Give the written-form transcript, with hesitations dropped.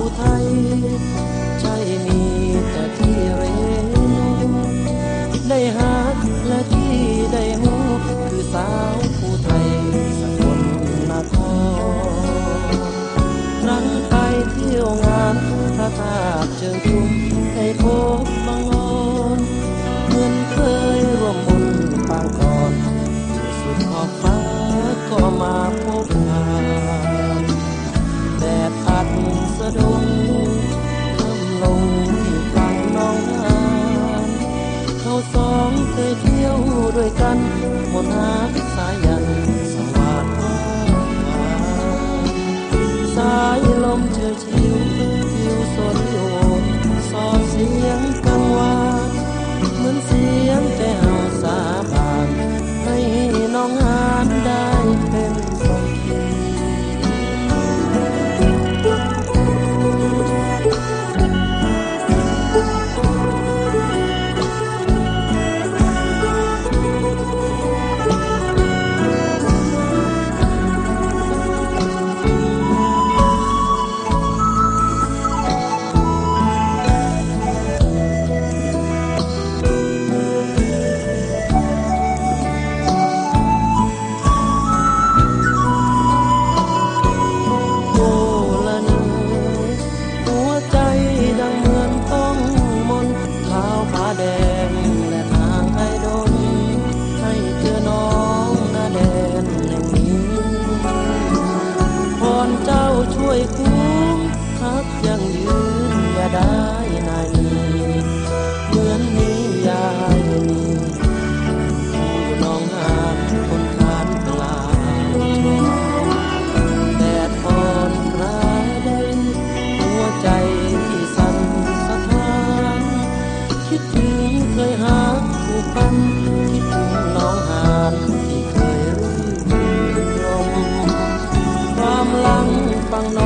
ผู้ไทยใช่มีแต่ที่เรนูได้ฮักและที่ได้ฮู้คือสาวผู้ไทยสกลนครครั้งไปเที่ยวงานพระธาตุเชิงชุมได้พบบังออนเหมือนเคยร่วมบุญปางก่อนอยู่สุดขอบฟ้าก็มาพบหาแดดอัดสะดุ้งเริ่มลงที่ฝั่งน้องหานเขาสองเคยเที่ยวด้วยกันหมดหาสายันสวัสดิ์สายลมเชยชิวทิวสนโยนสอดเสียงกังวานเหมือนเสียงแต่เฮาสาบานให้น้องหานได้เป็นสักทีช่วยคุ้มทักยังยืนอย่าได้นายนี้เหมือนนี้ยายนี้ผู้น้องหาคนทานกลาแดดอ่อนรายใดหัวใจที่สั่นสะท้านคิดถึงเคยหาผู้พันคิดถึงน้องหานที่เคยรื่นรมความหลังฟังน้